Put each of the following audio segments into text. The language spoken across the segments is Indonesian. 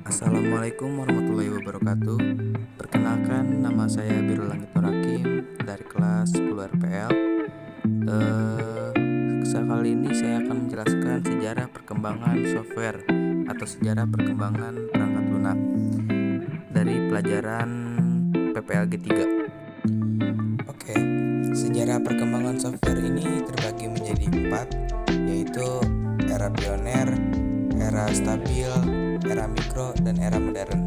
Assalamualaikum warahmatullahi wabarakatuh. Perkenalkan, nama saya Birul Langit Nur Hakim dari kelas 10 RPL. Kali ini saya akan menjelaskan sejarah perkembangan software atau sejarah perkembangan perangkat lunak dari pelajaran PPLG 3. Oke, sejarah perkembangan software ini terbagi menjadi 4, yaitu era pioner, era stabil, era mikro, dan era modern.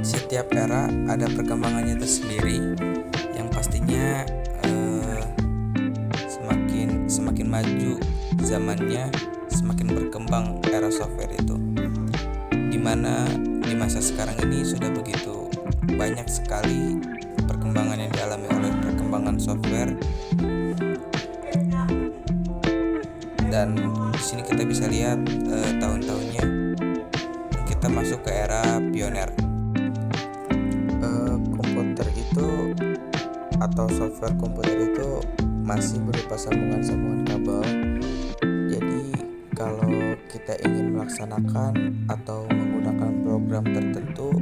Setiap era ada perkembangannya tersendiri, yang pastinya semakin maju zamannya, semakin berkembang era software itu. Dimana di masa sekarang ini sudah begitu banyak sekali perkembangan yang dialami oleh perkembangan software, dan di sini kita bisa lihat tahun-tahunnya. Kita masuk ke era pioner. Komputer itu atau software komputer itu masih berupa sambungan-sambungan kabel. Jadi kalau kita ingin melaksanakan atau menggunakan program tertentu,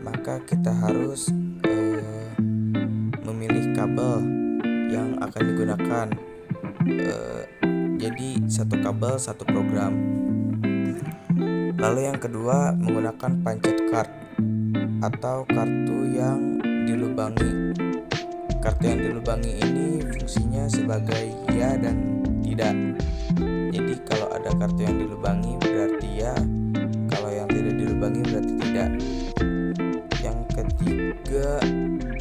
maka kita harus memilih kabel yang akan digunakan. Jadi satu kabel satu program. Lalu yang kedua, menggunakan pancet card atau kartu yang dilubangi. Kartu yang dilubangi ini fungsinya sebagai ya dan tidak. Jadi kalau ada kartu yang dilubangi berarti ya, kalau yang tidak dilubangi berarti tidak. Yang ketiga,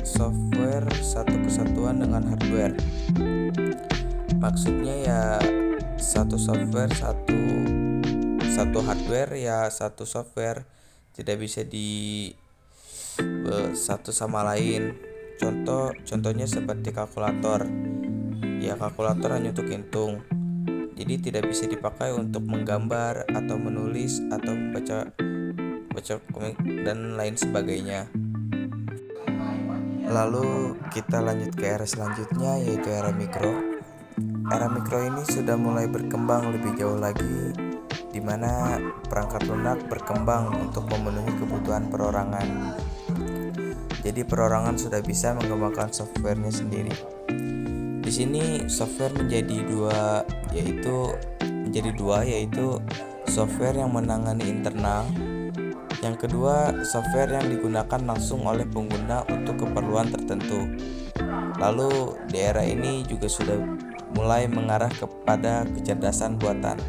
software satu kesatuan dengan hardware. Maksudnya ya satu software satu hardware ya satu software, tidak bisa di satu sama lain. Contohnya seperti kalkulator. Ya, kalkulator hanya untuk hitung. Jadi tidak bisa dipakai untuk menggambar atau menulis atau membaca komik dan lain sebagainya. Lalu kita lanjut ke era selanjutnya, yaitu era mikro. Era mikro ini sudah mulai berkembang lebih jauh lagi, di mana perangkat lunak berkembang untuk memenuhi kebutuhan perorangan. Jadi perorangan sudah bisa mengembangkan softwarenya sendiri. Di sini software menjadi dua, yaitu software yang menangani internal. Yang kedua, software yang digunakan langsung oleh pengguna untuk keperluan tertentu. Lalu di era ini juga sudah mulai mengarah kepada kecerdasan buatan.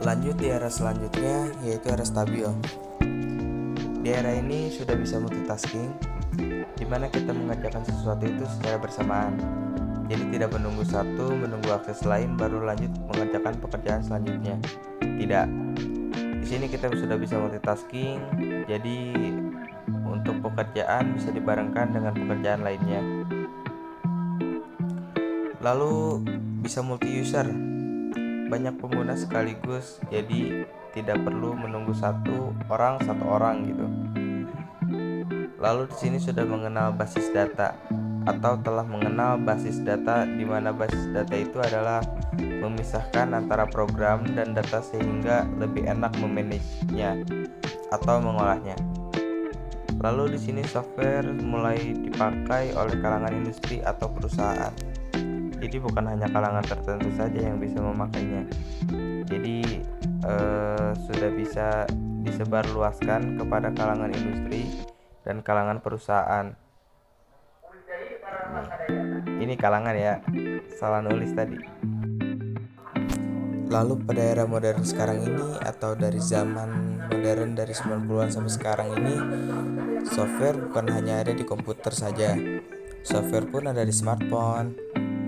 Lanjut di era selanjutnya, yaitu era stabil. Di era ini sudah bisa multitasking, di mana kita mengerjakan sesuatu itu secara bersamaan. Jadi tidak menunggu akses lain baru lanjut mengerjakan pekerjaan selanjutnya. Tidak. Di sini kita sudah bisa multitasking, jadi untuk pekerjaan bisa dibarengkan dengan pekerjaan lainnya. Lalu bisa multi user, banyak pengguna sekaligus, jadi tidak perlu menunggu satu orang gitu. Lalu di sini sudah mengenal basis data atau telah mengenal basis data, di mana basis data itu adalah memisahkan antara program dan data sehingga lebih enak memanagenya atau mengolahnya. Lalu di sini software mulai dipakai oleh kalangan industri atau perusahaan. Jadi bukan hanya kalangan tertentu saja yang bisa memakainya. Jadi sudah bisa disebarluaskan kepada kalangan industri dan kalangan perusahaan. Ini kalangan ya, salah nulis tadi. Lalu pada era modern sekarang ini, atau dari zaman modern dari 90-an sampai sekarang ini, software bukan hanya ada di komputer saja. Software pun ada di smartphone,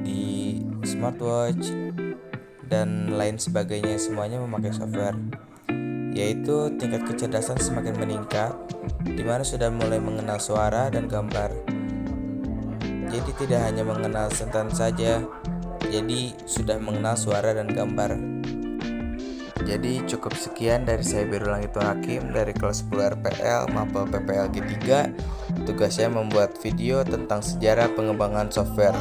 di smartwatch, dan lain sebagainya. Semuanya memakai software. Yaitu tingkat kecerdasan semakin meningkat, di mana sudah mulai mengenal suara dan gambar. Jadi tidak hanya mengenal sentan saja, jadi sudah mengenal suara dan gambar. Jadi cukup sekian dari saya Birul Langit Nur Hakim dari kelas 10 RPL MAPA PPLG 3. Tugasnya membuat video tentang sejarah pengembangan software.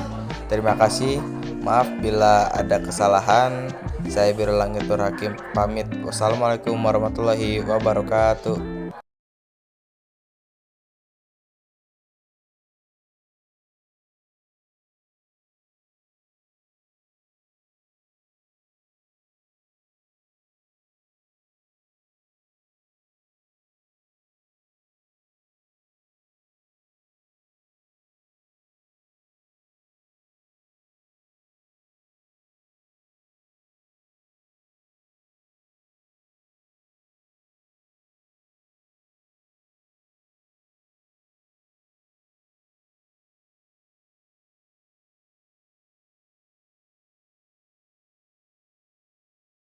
Terima kasih. Maaf bila ada kesalahan. Saya Birul Langit Nur Hakim pamit. Wassalamualaikum warahmatullahi wabarakatuh.